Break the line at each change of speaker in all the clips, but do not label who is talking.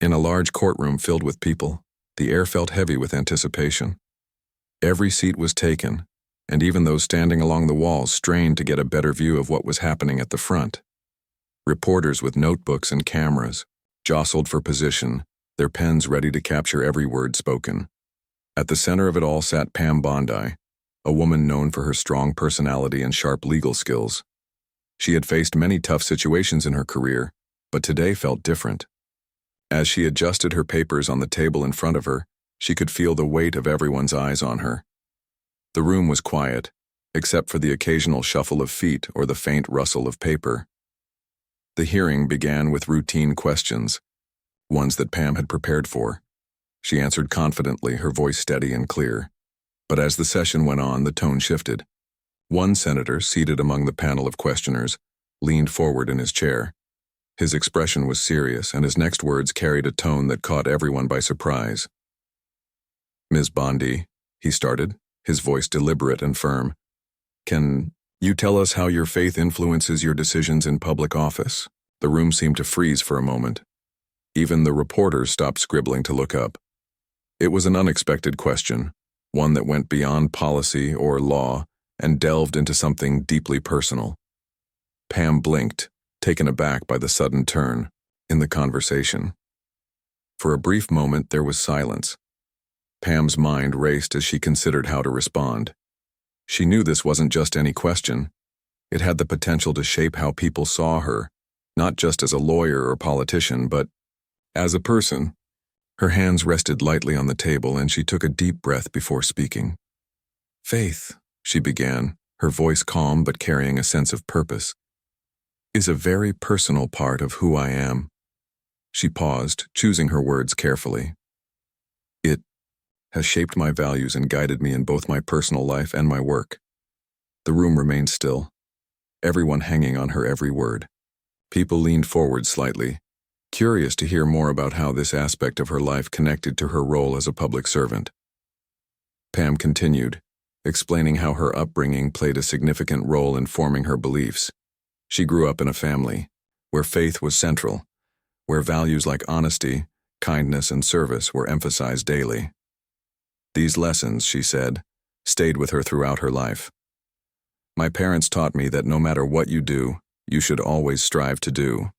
In a large courtroom filled with people, the air felt heavy with anticipation. Every seat was taken, and even those standing along the walls strained to get a better view of what was happening at the front. Reporters with notebooks and cameras jostled for position, their pens ready to capture every word spoken. At the center of it all sat Pam Bondi, a woman known for her strong personality and sharp legal skills. She had faced many tough situations in her career, but today felt different. As she adjusted her papers on the table in front of her, she could feel the weight of everyone's eyes on her. The room was quiet, except for the occasional shuffle of feet or the faint rustle of paper. The hearing began with routine questions, ones that Pam had prepared for. She answered confidently, her voice steady and clear. But as the session went on, the tone shifted. One senator, seated among the panel of questioners, leaned forward in his chair. His expression was serious, and his next words carried a tone that caught everyone by surprise. "Ms. Bondi," he started, his voice deliberate and firm, "can you tell us how your faith influences your decisions in public office?" The room seemed to freeze for a moment. Even the reporters stopped scribbling to look up. It was an unexpected question, one that went beyond policy or law and delved into something deeply personal. Pam blinked, taken aback by the sudden turn in the conversation. For a brief moment, there was silence. Pam's mind raced as she considered how to respond. She knew this wasn't just any question. It had the potential to shape how people saw her, not just as a lawyer or politician, but as a person. Her hands rested lightly on the table, and she took a deep breath before speaking. "Faith," she began, her voice calm but carrying a sense of purpose, "is a very personal part of who I am." She paused, choosing her words carefully. "It has shaped my values and guided me in both my personal life and my work." The room remained still, everyone hanging on her every word. People leaned forward slightly, curious to hear more about how this aspect of her life connected to her role as a public servant. Pam continued, explaining how her upbringing played a significant role in forming her beliefs. She grew up in a family where faith was central, where values like honesty, kindness, and service were emphasized daily. These lessons, she said, stayed with her throughout her life. "My parents taught me that no matter what you do, you should always strive to do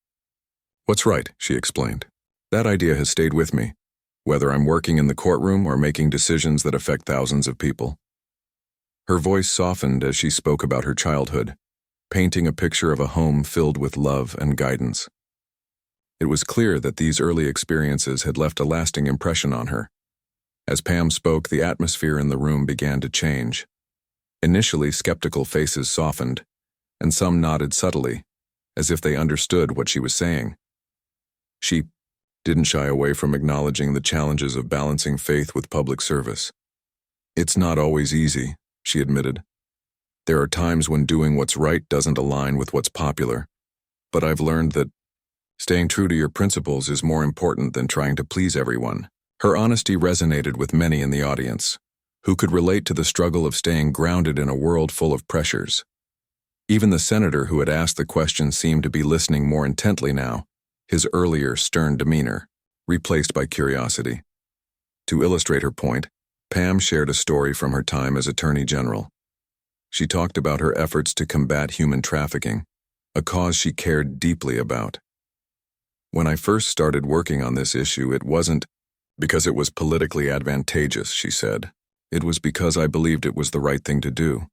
what's right," she explained. "That idea has stayed with me, whether I'm working in the courtroom or making decisions that affect thousands of people." Her voice softened as she spoke about her childhood, painting a picture of a home filled with love and guidance. It was clear that these early experiences had left a lasting impression on her. As Pam spoke, the atmosphere in the room began to change. Initially, skeptical faces softened, and some nodded subtly, as if they understood what she was saying. She didn't shy away from acknowledging the challenges of balancing faith with public service. "It's not always easy," she admitted. "There are times when doing what's right doesn't align with what's popular, but I've learned that staying true to your principles is more important than trying to please everyone." Her honesty resonated with many in the audience, who could relate to the struggle of staying grounded in a world full of pressures. Even the senator who had asked the question seemed to be listening more intently now, his earlier stern demeanor replaced by curiosity. To illustrate her point, Pam shared a story from her time as Attorney General. She talked about her efforts to combat human trafficking, a cause she cared deeply about. "When I first started working on this issue, it wasn't because it was politically advantageous," she said. "It was because I believed it was the right thing to do,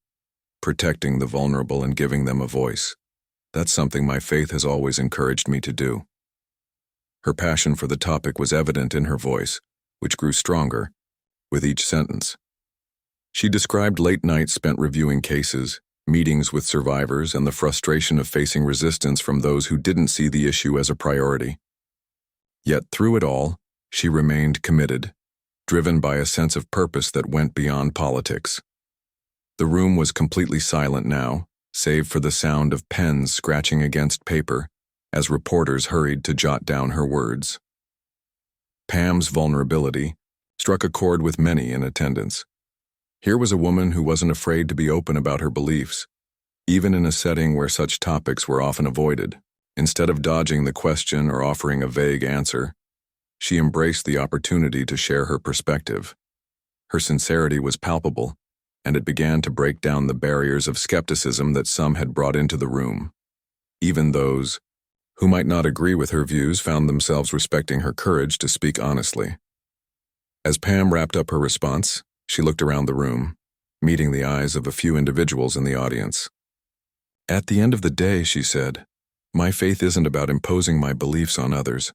protecting the vulnerable and giving them a voice. That's something my faith has always encouraged me to do." Her passion for the topic was evident in her voice, which grew stronger with each sentence. She described late nights spent reviewing cases, meetings with survivors, and the frustration of facing resistance from those who didn't see the issue as a priority. Yet through it all, she remained committed, driven by a sense of purpose that went beyond politics. The room was completely silent now, save for the sound of pens scratching against paper as reporters hurried to jot down her words. Pam's vulnerability struck a chord with many in attendance. Here was a woman who wasn't afraid to be open about her beliefs, even in a setting where such topics were often avoided. Instead of dodging the question or offering a vague answer, She embraced the opportunity to share her perspective. Her sincerity was palpable, and it began to break down the barriers of skepticism that some had brought into the room. Even those who might not agree with her views found themselves respecting her courage to speak honestly. As Pam wrapped up her response, she looked around the room, meeting the eyes of a few individuals in the audience. "At the end of the day," she said, "my faith isn't about imposing my beliefs on others.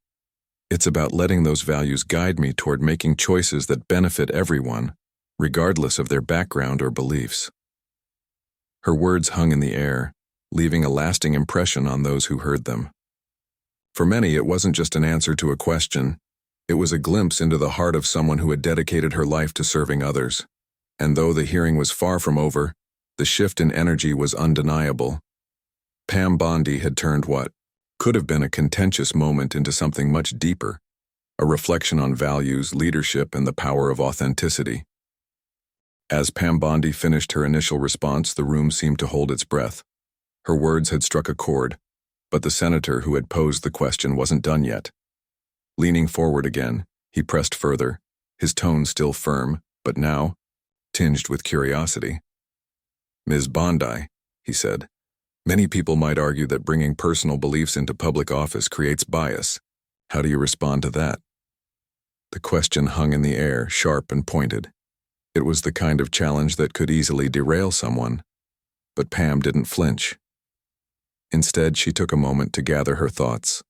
It's about letting those values guide me toward making choices that benefit everyone, regardless of their background or beliefs." Her words hung in the air, leaving a lasting impression on those who heard them. For many, it wasn't just an answer to a question. It was a glimpse into the heart of someone who had dedicated her life to serving others. And though the hearing was far from over, the shift in energy was undeniable. Pam Bondi had turned what could have been a contentious moment into something much deeper, a reflection on values, leadership, and the power of authenticity. As Pam Bondi finished her initial response, the room seemed to hold its breath. Her words had struck a chord, but the senator who had posed the question wasn't done yet. Leaning forward again, he pressed further, his tone still firm, but now tinged with curiosity. "Ms. Bondi," he said, "many people might argue that bringing personal beliefs into public office creates bias. How do you respond to that?" The question hung in the air, sharp and pointed. It was the kind of challenge that could easily derail someone, but Pam didn't flinch. Instead, she took a moment to gather her thoughts,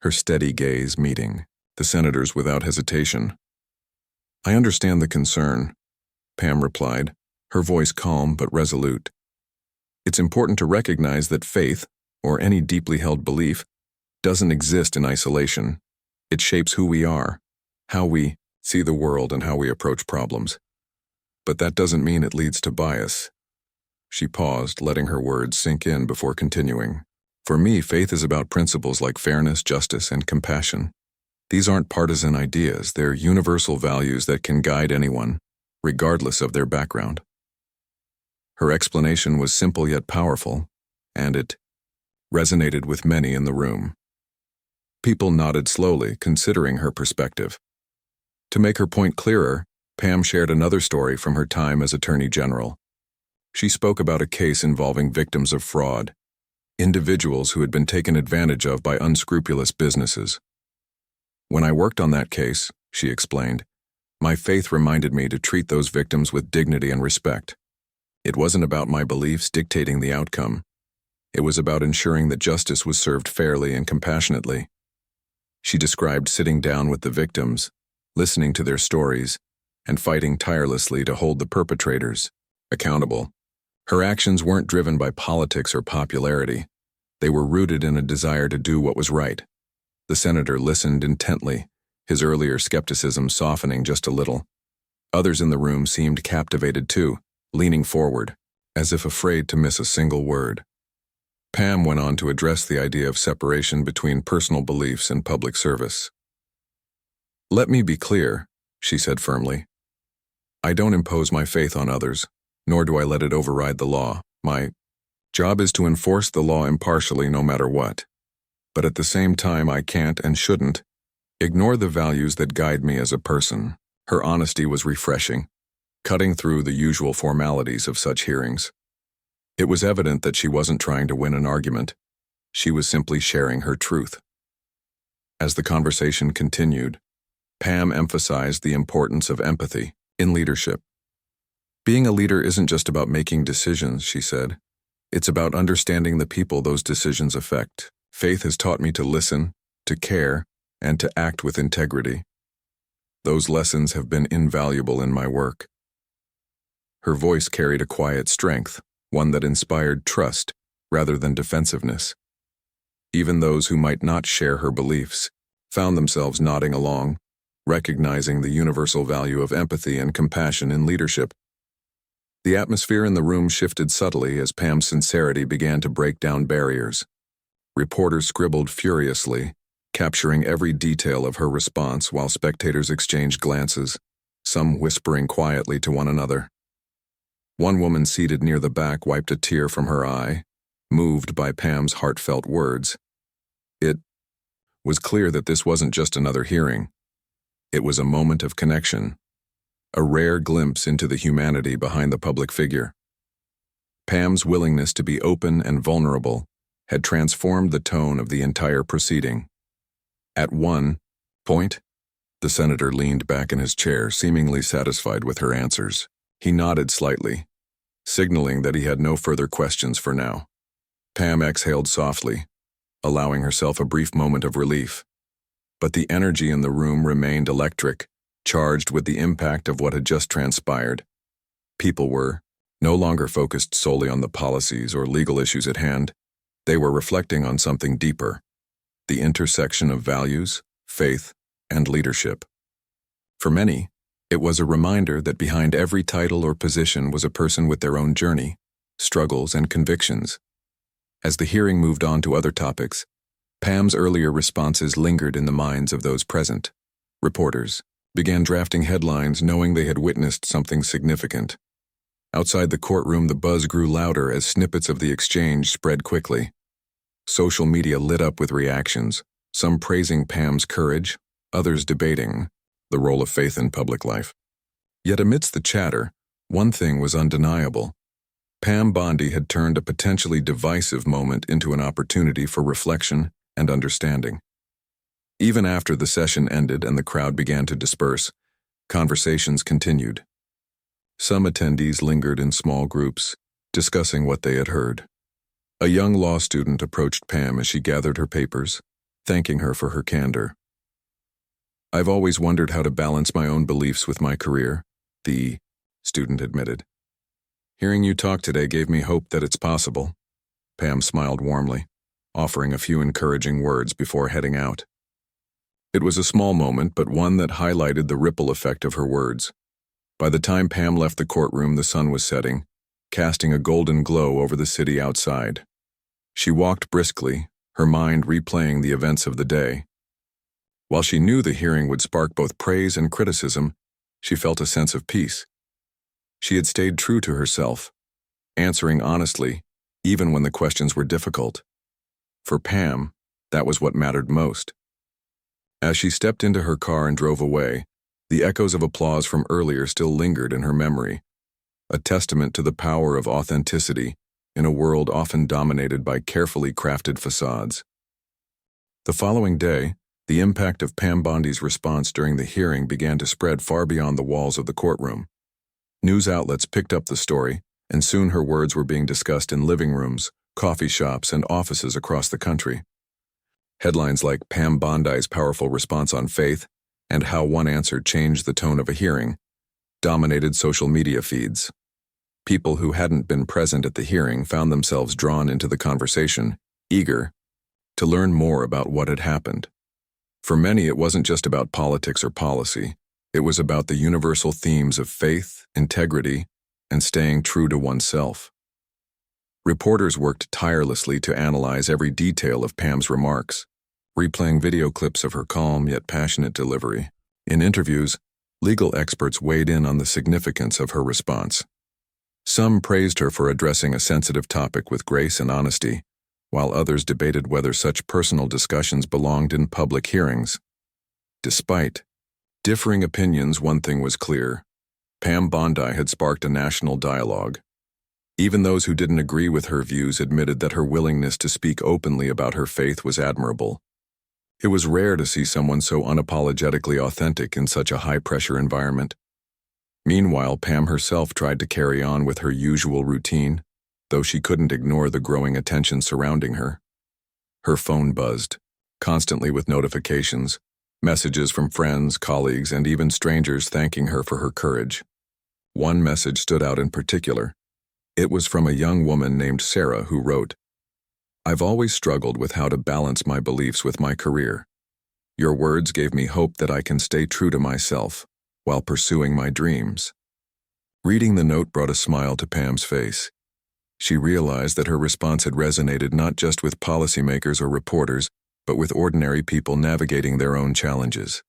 her steady gaze meeting the senator's without hesitation. "I understand the concern," Pam replied, her voice calm but resolute. "It's important to recognize that faith, or any deeply held belief, doesn't exist in isolation. It shapes who we are, how we see the world, and how we approach problems. But that doesn't mean it leads to bias." She paused, letting her words sink in before continuing. "For me, faith is about principles like fairness, justice, and compassion. These aren't partisan ideas, they're universal values that can guide anyone, regardless of their background." Her explanation was simple yet powerful, and it resonated with many in the room. People nodded slowly, considering her perspective. To make her point clearer, Pam shared another story from her time as Attorney General. She spoke about a case involving victims of fraud, individuals who had been taken advantage of by unscrupulous businesses. "When I worked on that case," she explained, "my faith reminded me to treat those victims with dignity and respect. It wasn't about my beliefs dictating the outcome. It was about ensuring that justice was served fairly and compassionately." She described sitting down with the victims, listening to their stories, and fighting tirelessly to hold the perpetrators accountable. Her actions weren't driven by politics or popularity. They were rooted in a desire to do what was right. The senator listened intently, his earlier skepticism softening just a little. Others in the room seemed captivated too, leaning forward, as if afraid to miss a single word. Pam went on to address the idea of separation between personal beliefs and public service. "Let me be clear," she said firmly. "I don't impose my faith on others, nor do I let it override the law. My job is to enforce the law impartially no matter what. But at the same time, I can't and shouldn't ignore the values that guide me as a person." Her honesty was refreshing, cutting through the usual formalities of such hearings. It was evident that she wasn't trying to win an argument. She was simply sharing her truth. As the conversation continued, Pam emphasized the importance of empathy in leadership. "Being a leader isn't just about making decisions," she said. "It's about understanding the people those decisions affect. Faith has taught me to listen, to care, and to act with integrity. Those lessons have been invaluable in my work." Her voice carried a quiet strength, one that inspired trust rather than defensiveness. Even those who might not share her beliefs found themselves nodding along, recognizing the universal value of empathy and compassion in leadership. The atmosphere in the room shifted subtly as Pam's sincerity began to break down barriers. Reporters scribbled furiously, capturing every detail of her response while spectators exchanged glances, some whispering quietly to one another. One woman seated near the back wiped a tear from her eye, moved by Pam's heartfelt words. It was clear that this wasn't just another hearing. It was a moment of connection, a rare glimpse into the humanity behind the public figure. Pam's willingness to be open and vulnerable had transformed the tone of the entire proceeding. At one point, the senator leaned back in his chair, seemingly satisfied with her answers. He nodded slightly, signaling that he had no further questions for now. Pam exhaled softly, allowing herself a brief moment of relief. But the energy in the room remained electric, charged with the impact of what had just transpired. People were no longer focused solely on the policies or legal issues at hand. They were reflecting on something deeper: the intersection of values, faith, and leadership. For many, it was a reminder that behind every title or position was a person with their own journey, struggles, and convictions. As the hearing moved on to other topics, Pam's earlier responses lingered in the minds of those present. Reporters began drafting headlines knowing they had witnessed something significant. Outside the courtroom, the buzz grew louder as snippets of the exchange spread quickly. Social media lit up with reactions, some praising Pam's courage, others debating the role of faith in public life. Yet amidst the chatter, one thing was undeniable. Pam Bondi had turned a potentially divisive moment into an opportunity for reflection and understanding. Even after the session ended and the crowd began to disperse, conversations continued. Some attendees lingered in small groups, discussing what they had heard. A young law student approached Pam as she gathered her papers, thanking her for her candor. "I've always wondered how to balance my own beliefs with my career," the student admitted. "Hearing you talk today gave me hope that it's possible." Pam smiled warmly, offering a few encouraging words before heading out. It was a small moment, but one that highlighted the ripple effect of her words. By the time Pam left the courtroom, the sun was setting, casting a golden glow over the city outside. She walked briskly, her mind replaying the events of the day. While she knew the hearing would spark both praise and criticism, she felt a sense of peace. She had stayed true to herself, answering honestly, even when the questions were difficult. For Pam, that was what mattered most. As she stepped into her car and drove away, the echoes of applause from earlier still lingered in her memory, a testament to the power of authenticity in a world often dominated by carefully crafted facades. The following day, the impact of Pam Bondi's response during the hearing began to spread far beyond the walls of the courtroom. News outlets picked up the story, and soon her words were being discussed in living rooms, coffee shops, and offices across the country. Headlines like "Pam Bondi's powerful response on faith" and "How one answer changed the tone of a hearing" dominated social media feeds. People who hadn't been present at the hearing found themselves drawn into the conversation, eager to learn more about what had happened. For many, it wasn't just about politics or policy. It was about the universal themes of faith, integrity, and staying true to oneself. Reporters worked tirelessly to analyze every detail of Pam's remarks, replaying video clips of her calm yet passionate delivery. In interviews, legal experts weighed in on the significance of her response. Some praised her for addressing a sensitive topic with grace and honesty, while others debated whether such personal discussions belonged in public hearings. Despite differing opinions, one thing was clear: Pam Bondi had sparked a national dialogue. Even those who didn't agree with her views admitted that her willingness to speak openly about her faith was admirable. It was rare to see someone so unapologetically authentic in such a high-pressure environment. Meanwhile, Pam herself tried to carry on with her usual routine, though she couldn't ignore the growing attention surrounding her. Her phone buzzed, constantly with notifications, messages from friends, colleagues, and even strangers thanking her for her courage. One message stood out in particular. It was from a young woman named Sarah who wrote, "I've always struggled with how to balance my beliefs with my career. Your words gave me hope that I can stay true to myself while pursuing my dreams." Reading the note brought a smile to Pam's face. She realized that her response had resonated not just with policymakers or reporters, but with ordinary people navigating their own challenges.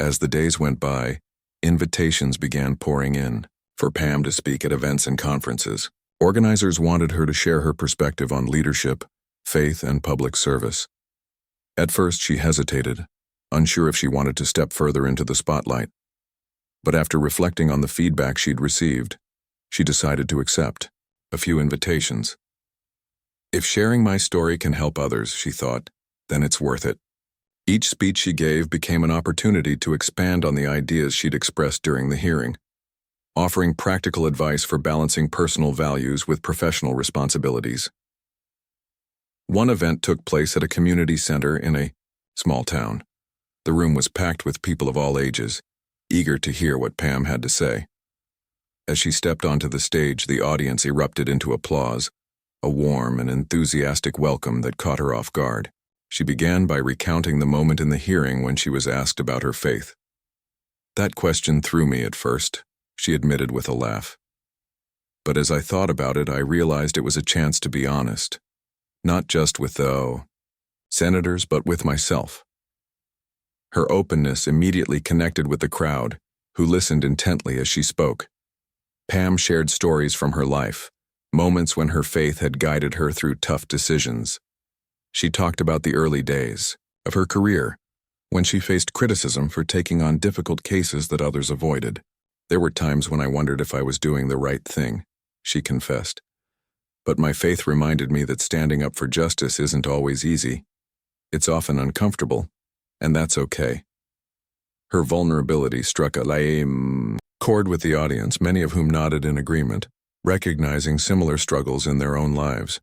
As the days went by, invitations began pouring in for Pam to speak at events and conferences. Organizers wanted her to share her perspective on leadership, faith, and public service. At first, she hesitated, unsure if she wanted to step further into the spotlight. But after reflecting on the feedback she'd received, she decided to accept a few invitations. If sharing my story can help others, she thought, then it's worth it. Each speech she gave became an opportunity to expand on the ideas she'd expressed during the hearing, offering practical advice for balancing personal values with professional responsibilities. One event took place at a community center in a small town. The room was packed with people of all ages, eager to hear what Pam had to say. As she stepped onto the stage, the audience erupted into applause, a warm and enthusiastic welcome that caught her off guard. She began by recounting the moment in the hearing when she was asked about her faith. "That question threw me at first," she admitted with a laugh. "But as I thought about it, I realized it was a chance to be honest, not just with the senators, but with myself." Her openness immediately connected with the crowd, who listened intently as she spoke. Pam shared stories from her life, moments when her faith had guided her through tough decisions. She talked about the early days of her career, when she faced criticism for taking on difficult cases that others avoided. "There were times when I wondered if I was doing the right thing," she confessed. "But my faith reminded me that standing up for justice isn't always easy. It's often uncomfortable, and that's okay." Her vulnerability struck a chord with the audience, many of whom nodded in agreement, recognizing similar struggles in their own lives.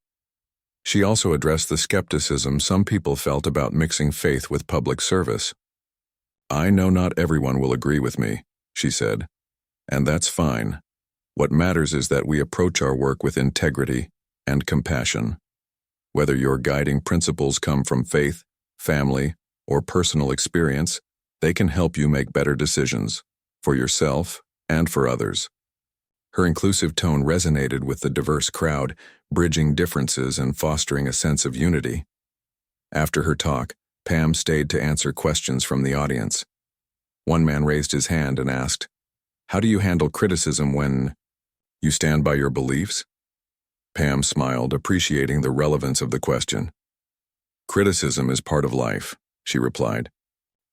She also addressed the skepticism some people felt about mixing faith with public service. "I know not everyone will agree with me," she said, "and that's fine. What matters is that we approach our work with integrity and compassion. Whether your guiding principles come from faith, family, or personal experience, they can help you make better decisions, for yourself and for others." Her inclusive tone resonated with the diverse crowd, bridging differences and fostering a sense of unity. After her talk, Pam stayed to answer questions from the audience. One man raised his hand and asked, "How do you handle criticism when you stand by your beliefs?" Pam smiled, appreciating the relevance of the question. "Criticism is part of life," she replied.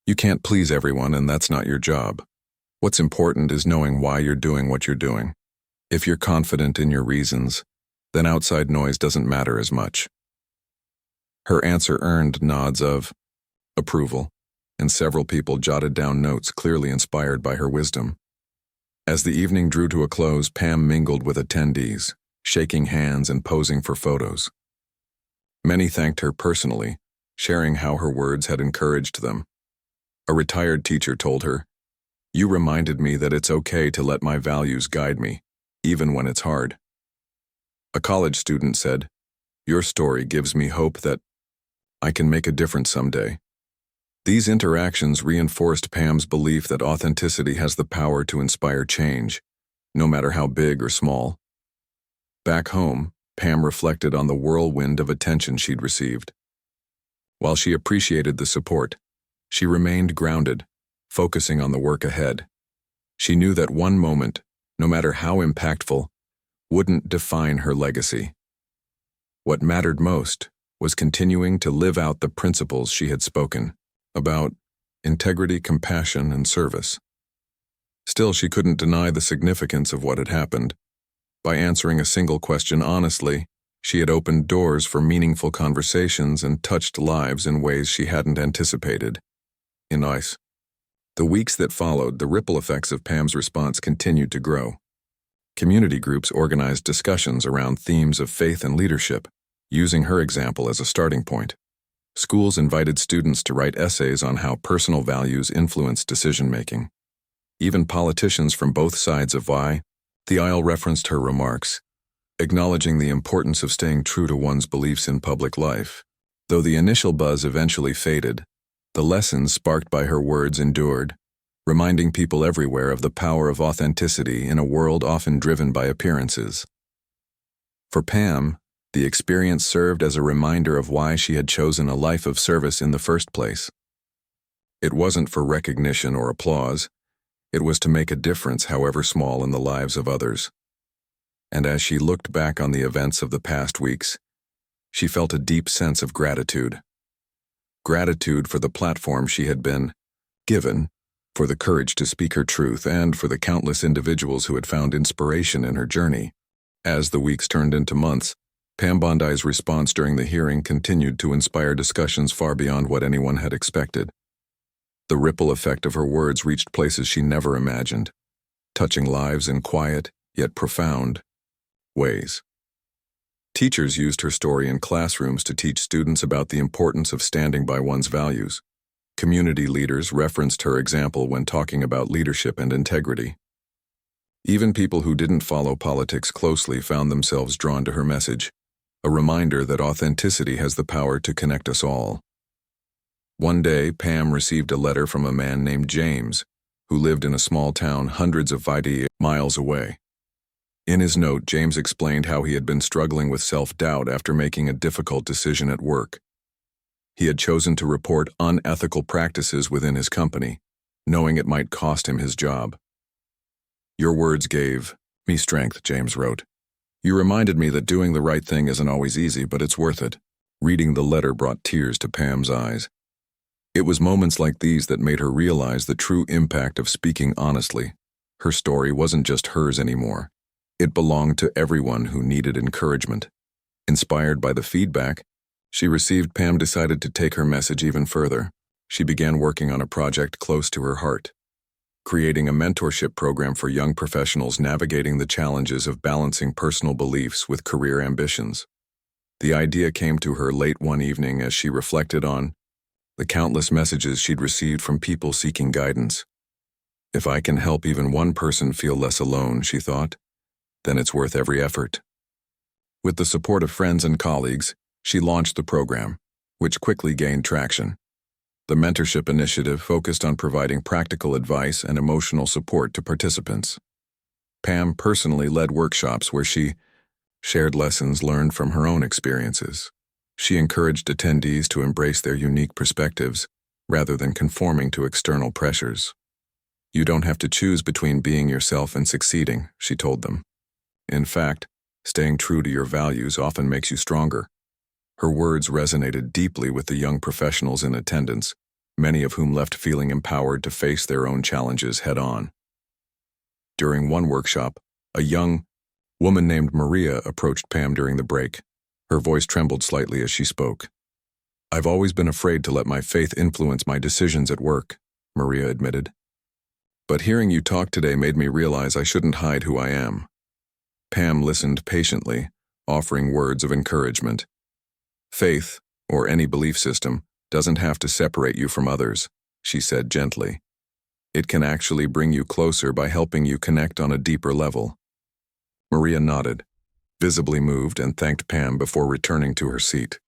"You can't please everyone, and that's not your job. What's important is knowing why you're doing what you're doing. If you're confident in your reasons, then outside noise doesn't matter as much." Her answer earned nods of approval, and several people jotted down notes clearly inspired by her wisdom. As the evening drew to a close, Pam mingled with attendees, shaking hands and posing for photos. Many thanked her personally, sharing how her words had encouraged them. A retired teacher told her, "You reminded me that it's okay to let my values guide me, even when it's hard." A college student said, "Your story gives me hope that I can make a difference someday." These interactions reinforced Pam's belief that authenticity has the power to inspire change, no matter how big or small. Back home, Pam reflected on the whirlwind of attention she'd received. While she appreciated the support, she remained grounded, focusing on the work ahead. She knew that one moment, no matter how impactful, wouldn't define her legacy. What mattered most was continuing to live out the principles she had spoken about: integrity, compassion, and service. Still, she couldn't deny the significance of what had happened. By answering a single question honestly, she had opened doors for meaningful conversations and touched lives in ways she hadn't anticipated. In ice. The weeks that followed, the ripple effects of Pam's response continued to grow. Community groups organized discussions around themes of faith and leadership, using her example as a starting point. Schools invited students to write essays on how personal values influence decision-making. Even politicians from both sides of the aisle referenced her remarks, acknowledging the importance of staying true to one's beliefs in public life. Though the initial buzz eventually faded, the lessons sparked by her words endured, reminding people everywhere of the power of authenticity in a world often driven by appearances. For Pam, the experience served as a reminder of why she had chosen a life of service in the first place. It wasn't for recognition or applause. It was to make a difference, however small, in the lives of others. And as she looked back on the events of the past weeks, she felt a deep sense of gratitude. gratitude for the platform she had been given, for the courage to speak her truth, and for the countless individuals who had found inspiration in her journey. As the weeks turned into months, Pam Bondi's response during the hearing continued to inspire discussions far beyond what anyone had expected. The ripple effect of her words reached places she never imagined, touching lives in quiet, yet profound, ways. Teachers used her story in classrooms to teach students about the importance of standing by one's values. Community leaders referenced her example when talking about leadership and integrity. Even people who didn't follow politics closely found themselves drawn to her message, a reminder that authenticity has the power to connect us all. One day, Pam received a letter from a man named James, who lived in a small town hundreds of miles away. In his note, James explained how he had been struggling with self-doubt after making a difficult decision at work. He had chosen to report unethical practices within his company, knowing it might cost him his job. "Your words gave me strength," James wrote. "You reminded me that doing the right thing isn't always easy, but it's worth it." Reading the letter brought tears to Pam's eyes. It was moments like these that made her realize the true impact of speaking honestly. Her story wasn't just hers anymore. It belonged to everyone who needed encouragement. Inspired by the feedback she received, Pam decided to take her message even further. She began working on a project close to her heart, creating a mentorship program for young professionals navigating the challenges of balancing personal beliefs with career ambitions. The idea came to her late one evening as she reflected on the countless messages she'd received from people seeking guidance. "If I can help even one person feel less alone," she thought, "then it's worth every effort." With the support of friends and colleagues, she launched the program, which quickly gained traction. The mentorship initiative focused on providing practical advice and emotional support to participants. Pam personally led workshops where she shared lessons learned from her own experiences. She encouraged attendees to embrace their unique perspectives rather than conforming to external pressures. "You don't have to choose between being yourself and succeeding," she told them. "In fact, staying true to your values often makes you stronger." Her words resonated deeply with the young professionals in attendance, many of whom left feeling empowered to face their own challenges head-on. During one workshop, a young woman named Maria approached Pam during the break. Her voice trembled slightly as she spoke. "I've always been afraid to let my faith influence my decisions at work," Maria admitted. "But hearing you talk today made me realize I shouldn't hide who I am." Pam listened patiently, offering words of encouragement. "Faith, or any belief system, doesn't have to separate you from others," she said gently. "It can actually bring you closer by helping you connect on a deeper level." Maria nodded, visibly moved, and thanked Pam before returning to her seat.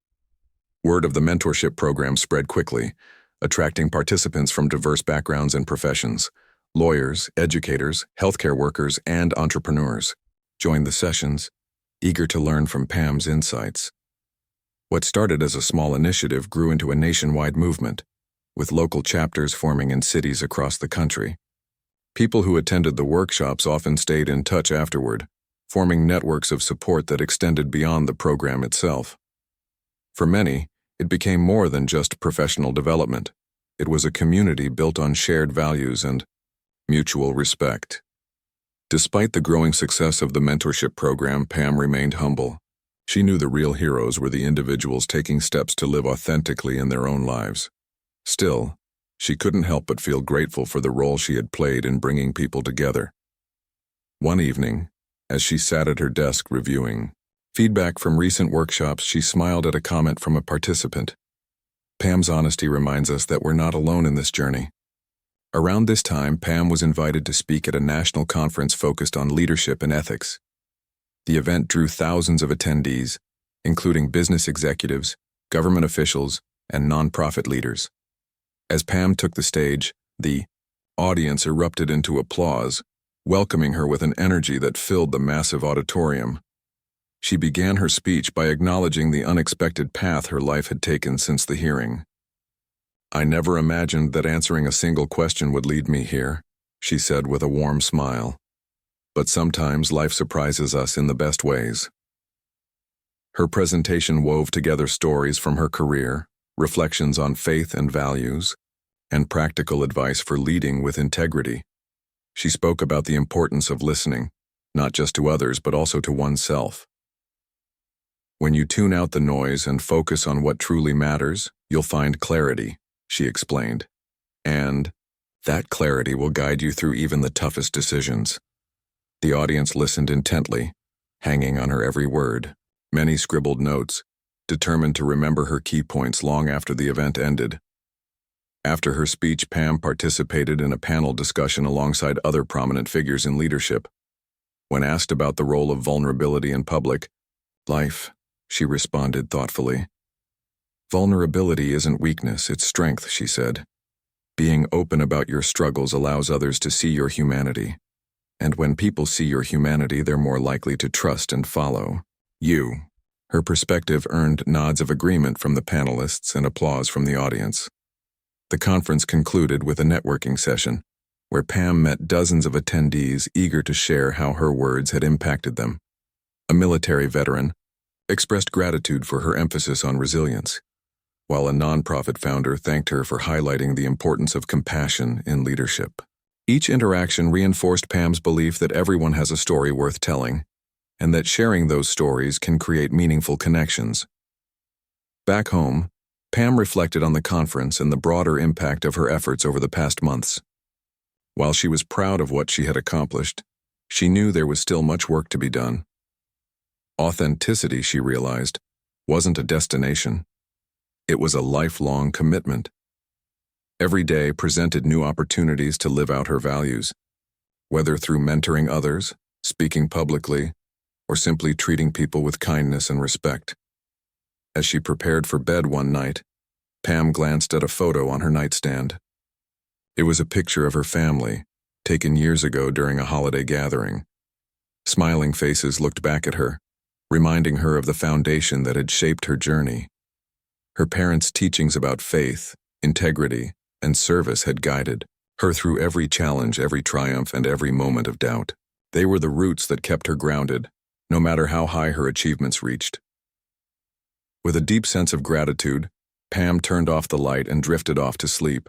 Word of the mentorship program spread quickly, attracting participants from diverse backgrounds and professions. Lawyers, educators, healthcare workers, and entrepreneurs joined the sessions, eager to learn from Pam's insights. What started as a small initiative grew into a nationwide movement, with local chapters forming in cities across the country. People who attended the workshops often stayed in touch afterward, forming networks of support that extended beyond the program itself. For many, it became more than just professional development. It was a community built on shared values and mutual respect. Despite the growing success of the mentorship program, Pam remained humble. She knew the real heroes were the individuals taking steps to live authentically in their own lives. Still, she couldn't help but feel grateful for the role she had played in bringing people together. One evening, as she sat at her desk reviewing feedback from recent workshops, she smiled at a comment from a participant. Pam's honesty reminds us that we're not alone in this journey. Around this time, Pam was invited to speak at a national conference focused on leadership and ethics. The event drew thousands of attendees, including business executives, government officials, and nonprofit leaders. As Pam took the stage, the audience erupted into applause, welcoming her with an energy that filled the massive auditorium. She began her speech by acknowledging the unexpected path her life had taken since the hearing. "I never imagined that answering a single question would lead me here," she said with a warm smile. "But sometimes life surprises us in the best ways." Her presentation wove together stories from her career, reflections on faith and values, and practical advice for leading with integrity. She spoke about the importance of listening, not just to others but also to oneself. When you tune out the noise and focus on what truly matters, you'll find clarity, she explained. And that clarity will guide you through even the toughest decisions. The audience listened intently, hanging on her every word. Many scribbled notes, determined to remember her key points long after the event ended. After her speech, Pam participated in a panel discussion alongside other prominent figures in leadership. When asked about the role of vulnerability in public life, she responded thoughtfully. "Vulnerability isn't weakness, it's strength," she said. "Being open about your struggles allows others to see your humanity. And when people see your humanity, they're more likely to trust and follow you." Her perspective earned nods of agreement from the panelists and applause from the audience. The conference concluded with a networking session, where Pam met dozens of attendees eager to share how her words had impacted them. A military veteran expressed gratitude for her emphasis on resilience, while a nonprofit founder thanked her for highlighting the importance of compassion in leadership. Each interaction reinforced Pam's belief that everyone has a story worth telling, and that sharing those stories can create meaningful connections. Back home, Pam reflected on the conference and the broader impact of her efforts over the past months. While she was proud of what she had accomplished, she knew there was still much work to be done. Authenticity, she realized, wasn't a destination. It was a lifelong commitment. Every day presented new opportunities to live out her values, whether through mentoring others, speaking publicly, or simply treating people with kindness and respect. As she prepared for bed one night, Pam glanced at a photo on her nightstand. It was a picture of her family, taken years ago during a holiday gathering. Smiling faces looked back at her, reminding her of the foundation that had shaped her journey. Her parents' teachings about faith, integrity, and service had guided her through every challenge, every triumph, and every moment of doubt. They were the roots that kept her grounded, no matter how high her achievements reached. With a deep sense of gratitude, Pam turned off the light and drifted off to sleep.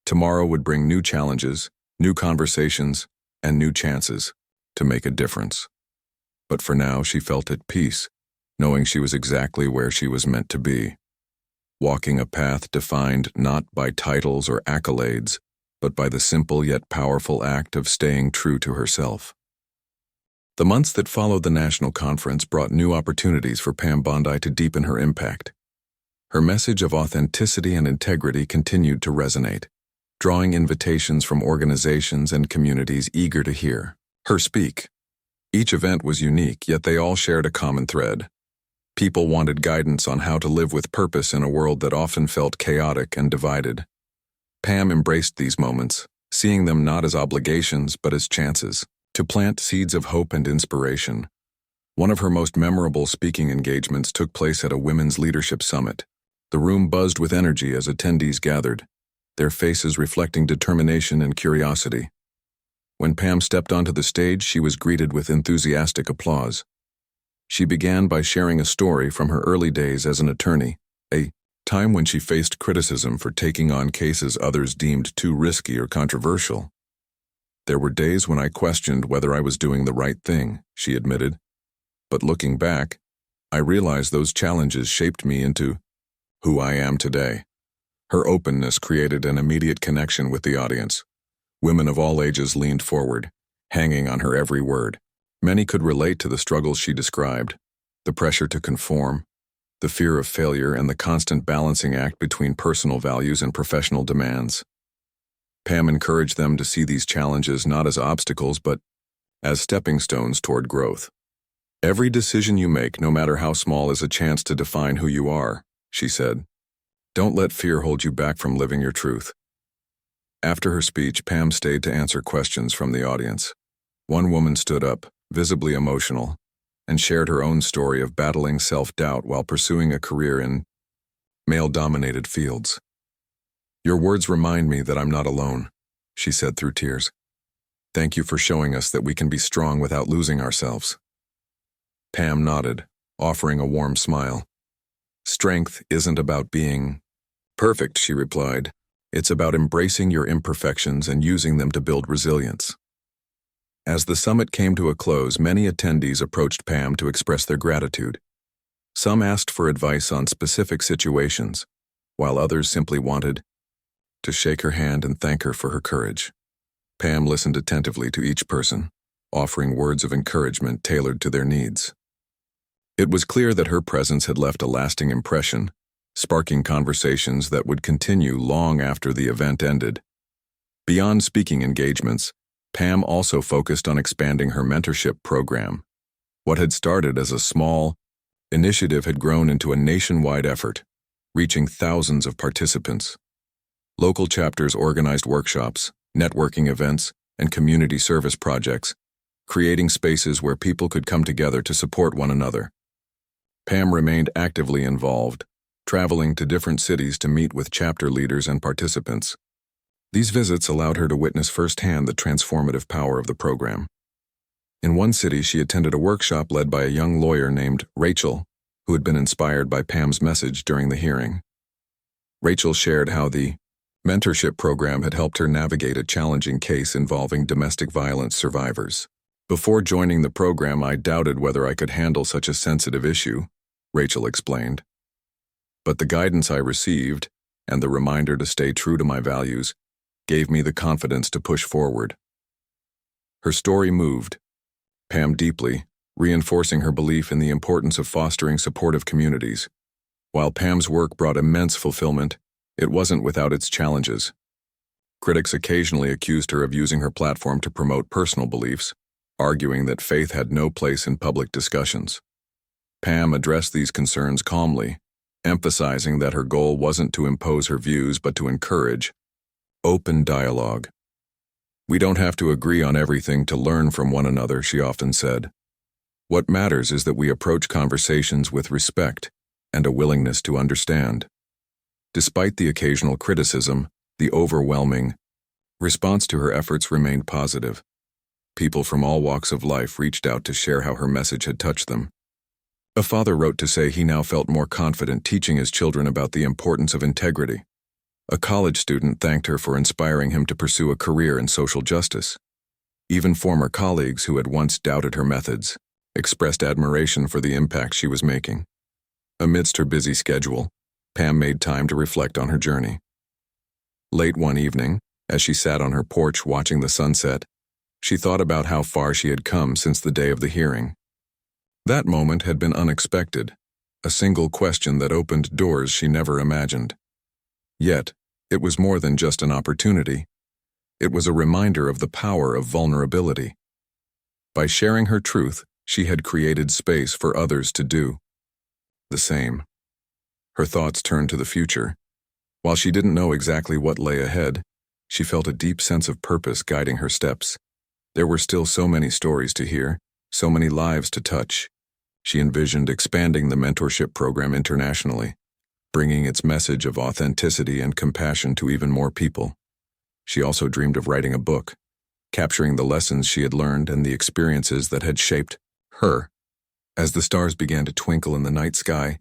Tomorrow would bring new challenges, new conversations, and new chances to make a difference. But for now, she felt at peace, knowing she was exactly where she was meant to be, walking a path defined not by titles or accolades, but by the simple yet powerful act of staying true to herself. The months that followed the national conference brought new opportunities for Pam Bondi to deepen her impact. Her message of authenticity and integrity continued to resonate, drawing invitations from organizations and communities eager to hear her speak. Each event was unique, yet they all shared a common thread. People wanted guidance on how to live with purpose in a world that often felt chaotic and divided. Pam embraced these moments, seeing them not as obligations but as chances to plant seeds of hope and inspiration. One of her most memorable speaking engagements took place at a women's leadership summit. The room buzzed with energy as attendees gathered, their faces reflecting determination and curiosity. When Pam stepped onto the stage, she was greeted with enthusiastic applause. She began by sharing a story from her early days as an attorney, a time when she faced criticism for taking on cases others deemed too risky or controversial. "There were days when I questioned whether I was doing the right thing," she admitted. "But looking back, I realized those challenges shaped me into who I am today." Her openness created an immediate connection with the audience. Women of all ages leaned forward, hanging on her every word. Many could relate to the struggles she described, the pressure to conform, the fear of failure, and the constant balancing act between personal values and professional demands. Pam encouraged them to see these challenges not as obstacles but as stepping stones toward growth. "Every decision you make, no matter how small, is a chance to define who you are," she said. "Don't let fear hold you back from living your truth." After her speech, Pam stayed to answer questions from the audience. One woman stood up, visibly emotional, and shared her own story of battling self-doubt while pursuing a career in male-dominated fields. "Your words remind me that I'm not alone," she said through tears. "Thank you for showing us that we can be strong without losing ourselves." Pam nodded, offering a warm smile. Strength isn't about being perfect, she replied. It's about embracing your imperfections and using them to build resilience. As the summit came to a close, many attendees approached Pam to express their gratitude. Some asked for advice on specific situations, while others simply wanted to shake her hand and thank her for her courage. Pam listened attentively to each person, offering words of encouragement tailored to their needs. It was clear that her presence had left a lasting impression, sparking conversations that would continue long after the event ended. Beyond speaking engagements, Pam also focused on expanding her mentorship program. What had started as a small initiative had grown into a nationwide effort, reaching thousands of participants. Local chapters organized workshops, networking events, and community service projects, creating spaces where people could come together to support one another. Pam remained actively involved, traveling to different cities to meet with chapter leaders and participants. These visits allowed her to witness firsthand the transformative power of the program. In one city, she attended a workshop led by a young lawyer named Rachel, who had been inspired by Pam's message during the hearing. Rachel shared how the mentorship program had helped her navigate a challenging case involving domestic violence survivors. Before joining the program, I doubted whether I could handle such a sensitive issue, Rachel explained. But the guidance I received, and the reminder to stay true to my values, gave me the confidence to push forward. Her story moved Pam deeply, reinforcing her belief in the importance of fostering supportive communities. While Pam's work brought immense fulfillment, it wasn't without its challenges. Critics occasionally accused her of using her platform to promote personal beliefs, arguing that faith had no place in public discussions. Pam addressed these concerns calmly, emphasizing that her goal wasn't to impose her views but to encourage open dialogue. "We don't have to agree on everything to learn from one another," she often said. "What matters is that we approach conversations with respect and a willingness to understand." Despite the occasional criticism, the overwhelming response to her efforts remained positive. People from all walks of life reached out to share how her message had touched them. A father wrote to say he now felt more confident teaching his children about the importance of integrity. A college student thanked her for inspiring him to pursue a career in social justice. Even former colleagues who had once doubted her methods expressed admiration for the impact she was making. Amidst her busy schedule, Pam made time to reflect on her journey. Late one evening, as she sat on her porch watching the sunset, she thought about how far she had come since the day of the hearing. That moment had been unexpected, a single question that opened doors she never imagined. Yet, it was more than just an opportunity. It was a reminder of the power of vulnerability. By sharing her truth, she had created space for others to do the same. Her thoughts turned to the future. While she didn't know exactly what lay ahead, she felt a deep sense of purpose guiding her steps. There were still so many stories to hear, so many lives to touch. She envisioned expanding the mentorship program internationally, bringing its message of authenticity and compassion to even more people. She also dreamed of writing a book, capturing the lessons she had learned and the experiences that had shaped her. As the stars began to twinkle in the night sky,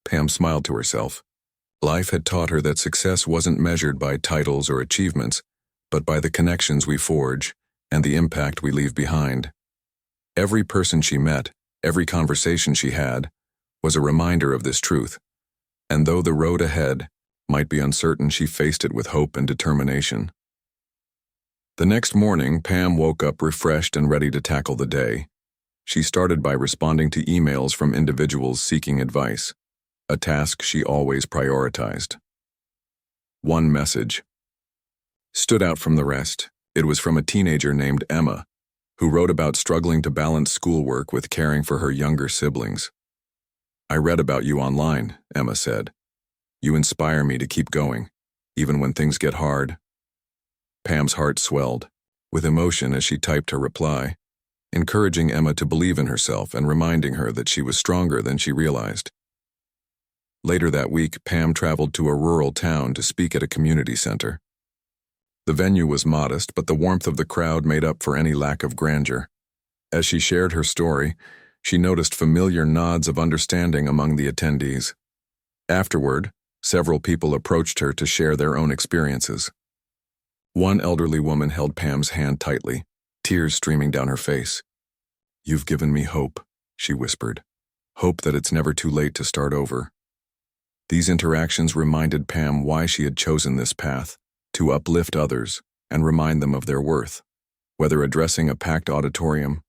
Pam smiled to herself. Life had taught her that success wasn't measured by titles or achievements, but by the connections we forge and the impact we leave behind. Every person she met, every conversation she had, was a reminder of this truth. And though the road ahead might be uncertain, she faced it with hope and determination. The next morning, Pam woke up refreshed and ready to tackle the day. She started by responding to emails from individuals seeking advice, a task she always prioritized. One message stood out from the rest. It was from a teenager named Emma, who wrote about struggling to balance schoolwork with caring for her younger siblings. "I read about you online," Emma said. "You inspire me to keep going, even when things get hard." Pam's heart swelled with emotion as she typed her reply, encouraging Emma to believe in herself and reminding her that she was stronger than she realized. Later that week, Pam traveled to a rural town to speak at a community center. The venue was modest, but the warmth of the crowd made up for any lack of grandeur. As she shared her story, she noticed familiar nods of understanding among the attendees. Afterward, several people approached her to share their own experiences. One elderly woman held Pam's hand tightly, tears streaming down her face. "You've given me hope," she whispered. "Hope that it's never too late to start over." These interactions reminded Pam why she had chosen this path, to uplift others and remind them of their worth. Whether addressing a packed auditorium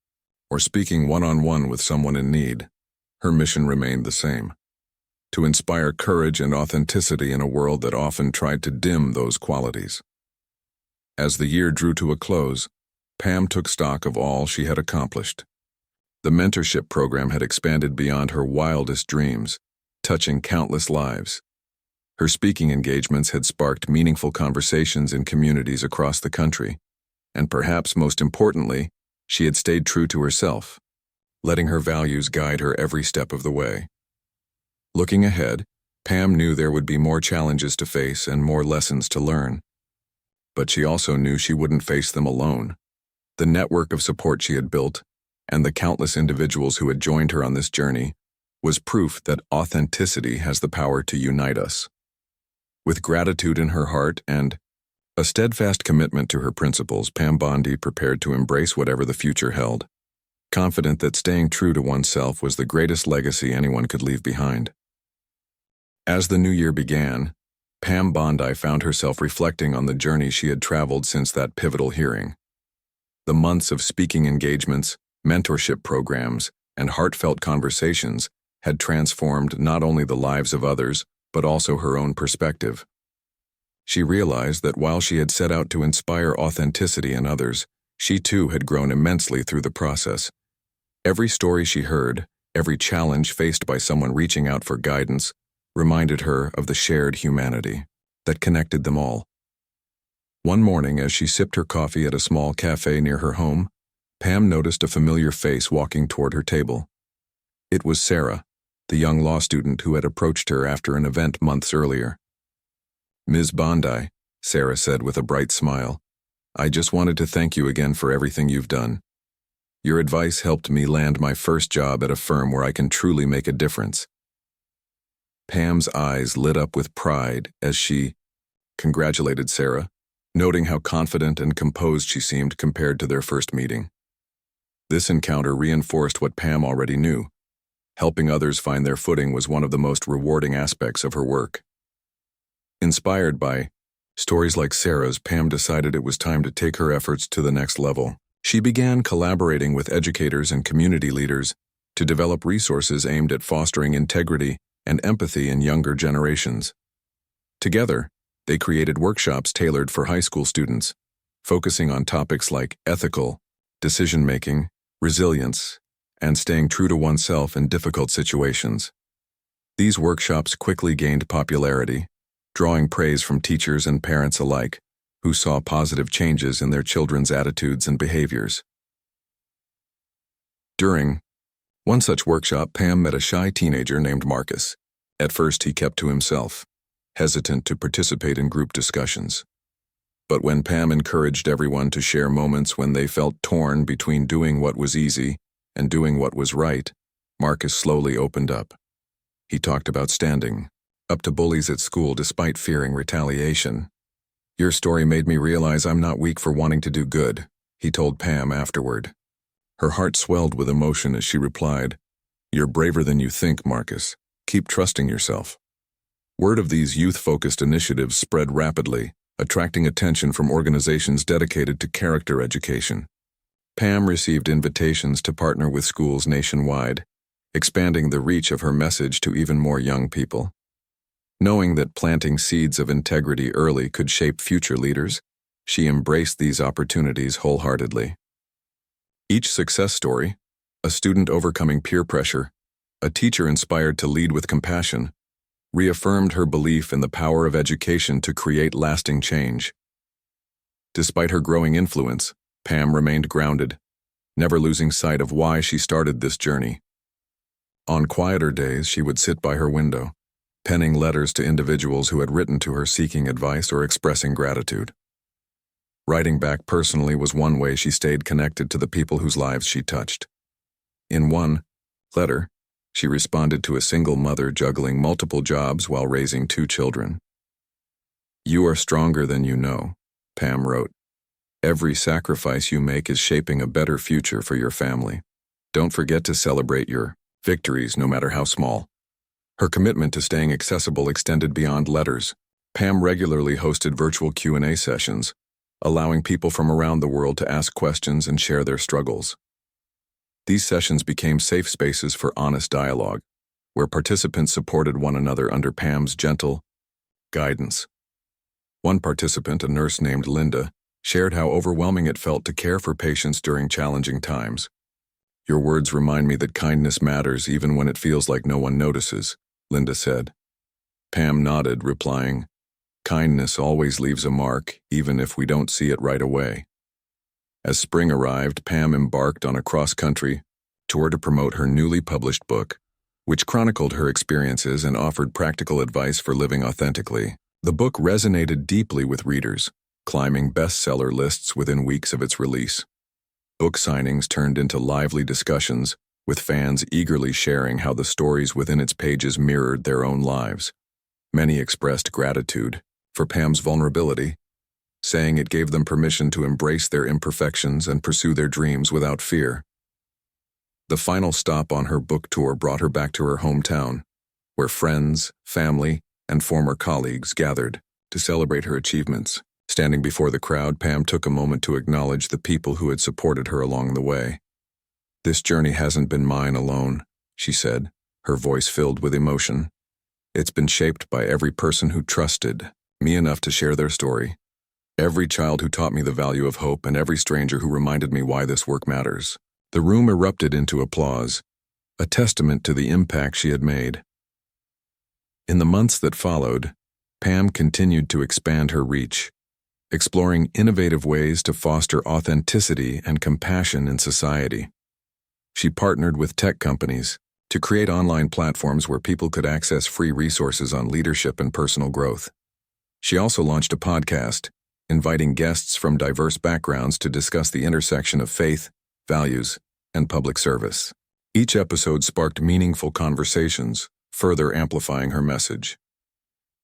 or speaking one-on-one with someone in need, her mission remained the same: to inspire courage and authenticity in a world that often tried to dim those qualities. As the year drew to a close, Pam took stock of all she had accomplished. The mentorship program had expanded beyond her wildest dreams, touching countless lives. Her speaking engagements had sparked meaningful conversations in communities across the country, and perhaps most importantly, she had stayed true to herself, letting her values guide her every step of the way. Looking ahead, Pam knew there would be more challenges to face and more lessons to learn. But she also knew she wouldn't face them alone. The network of support she had built, and the countless individuals who had joined her on this journey, was proof that authenticity has the power to unite us. With gratitude in her heart and a steadfast commitment to her principles, Pam Bondi prepared to embrace whatever the future held, confident that staying true to oneself was the greatest legacy anyone could leave behind. As the new year began, Pam Bondi found herself reflecting on the journey she had traveled since that pivotal hearing. The months of speaking engagements, mentorship programs, and heartfelt conversations had transformed not only the lives of others, but also her own perspective. She realized that while she had set out to inspire authenticity in others, she too had grown immensely through the process. Every story she heard, every challenge faced by someone reaching out for guidance, reminded her of the shared humanity that connected them all. One morning, as she sipped her coffee at a small cafe near her home, Pam noticed a familiar face walking toward her table. It was Sarah, the young law student who had approached her after an event months earlier. "Ms. Bondi," Sarah said with a bright smile, "I just wanted to thank you again for everything you've done. Your advice helped me land my first job at a firm where I can truly make a difference." Pam's eyes lit up with pride as she congratulated Sarah, noting how confident and composed she seemed compared to their first meeting. This encounter reinforced what Pam already knew. Helping others find their footing was one of the most rewarding aspects of her work. Inspired by stories like Sarah's, Pam decided it was time to take her efforts to the next level. She began collaborating with educators and community leaders to develop resources aimed at fostering integrity and empathy in younger generations. Together, they created workshops tailored for high school students, focusing on topics like ethical, decision-making, resilience, and staying true to oneself in difficult situations. These workshops quickly gained popularity, drawing praise from teachers and parents alike, who saw positive changes in their children's attitudes and behaviors. During one such workshop, Pam met a shy teenager named Marcus. At first, he kept to himself, hesitant to participate in group discussions. But when Pam encouraged everyone to share moments when they felt torn between doing what was easy and doing what was right, Marcus slowly opened up. He talked about standing up to bullies at school despite fearing retaliation. "Your story made me realize I'm not weak for wanting to do good," he told Pam afterward. Her heart swelled with emotion as she replied, "You're braver than you think, Marcus. Keep trusting yourself." Word of these youth-focused initiatives spread rapidly, attracting attention from organizations dedicated to character education. Pam received invitations to partner with schools nationwide, expanding the reach of her message to even more young people. Knowing that planting seeds of integrity early could shape future leaders, she embraced these opportunities wholeheartedly. Each success story, a student overcoming peer pressure, a teacher inspired to lead with compassion, reaffirmed her belief in the power of education to create lasting change. Despite her growing influence, Pam remained grounded, never losing sight of why she started this journey. On quieter days, she would sit by her window, penning letters to individuals who had written to her seeking advice or expressing gratitude. Writing back personally was one way she stayed connected to the people whose lives she touched. In one letter, she responded to a single mother juggling multiple jobs while raising 2 children. "You are stronger than you know," Pam wrote. "Every sacrifice you make is shaping a better future for your family. Don't forget to celebrate your victories, no matter how small." Her commitment to staying accessible extended beyond letters. Pam regularly hosted virtual Q&A sessions, allowing people from around the world to ask questions and share their struggles. These sessions became safe spaces for honest dialogue, where participants supported one another under Pam's gentle guidance. One participant, a nurse named Linda, shared how overwhelming it felt to care for patients during challenging times. "Your words remind me that kindness matters even when it feels like no one notices," Linda said. Pam nodded, replying, "Kindness always leaves a mark, even if we don't see it right away." As spring arrived, Pam embarked on a cross-country tour to promote her newly published book, which chronicled her experiences and offered practical advice for living authentically. The book resonated deeply with readers, climbing bestseller lists within weeks of its release. Book signings turned into lively discussions, with fans eagerly sharing how the stories within its pages mirrored their own lives. Many expressed gratitude for Pam's vulnerability, saying it gave them permission to embrace their imperfections and pursue their dreams without fear. The final stop on her book tour brought her back to her hometown, where friends, family, and former colleagues gathered to celebrate her achievements. Standing before the crowd, Pam took a moment to acknowledge the people who had supported her along the way. "This journey hasn't been mine alone," she said, her voice filled with emotion. "It's been shaped by every person who trusted me enough to share their story. Every child who taught me the value of hope, and every stranger who reminded me why this work matters." The room erupted into applause, a testament to the impact she had made. In the months that followed, Pam continued to expand her reach, exploring innovative ways to foster authenticity and compassion in society. She partnered with tech companies to create online platforms where people could access free resources on leadership and personal growth. She also launched a podcast, inviting guests from diverse backgrounds to discuss the intersection of faith, values, and public service. Each episode sparked meaningful conversations, further amplifying her message.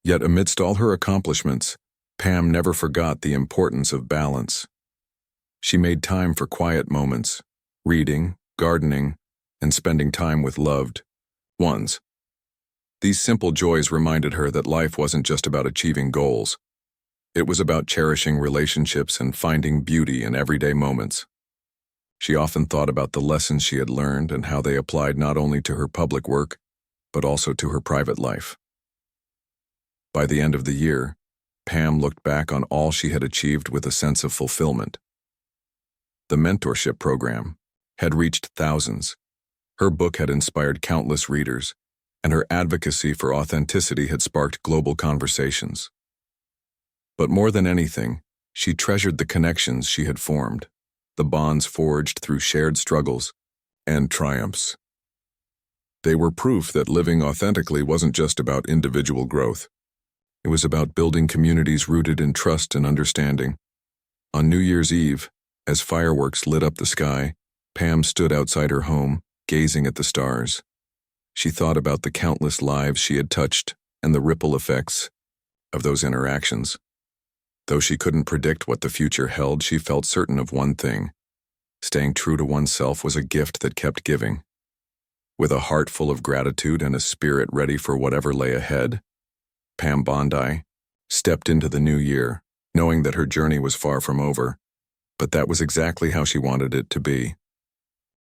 Yet amidst all her accomplishments, Pam never forgot the importance of balance. She made time for quiet moments, reading, gardening, and spending time with loved ones. These simple joys reminded her that life wasn't just about achieving goals. It was about cherishing relationships and finding beauty in everyday moments. She often thought about the lessons she had learned and how they applied not only to her public work, but also to her private life. By the end of the year, Pam looked back on all she had achieved with a sense of fulfillment. The Mentorship program had reached thousands. Her book had inspired countless readers, and her advocacy for authenticity had sparked global conversations. But more than anything, she treasured the connections she had formed, the bonds forged through shared struggles and triumphs. They were proof that living authentically wasn't just about individual growth. It was about building communities rooted in trust and understanding. On New Year's Eve, as fireworks lit up the sky, Pam stood outside her home, gazing at the stars. She thought about the countless lives she had touched and the ripple effects of those interactions. Though she couldn't predict what the future held, she felt certain of one thing: staying true to oneself was a gift that kept giving. With a heart full of gratitude and a spirit ready for whatever lay ahead, Pam Bondi stepped into the new year, knowing that her journey was far from over, but that was exactly how she wanted it to be.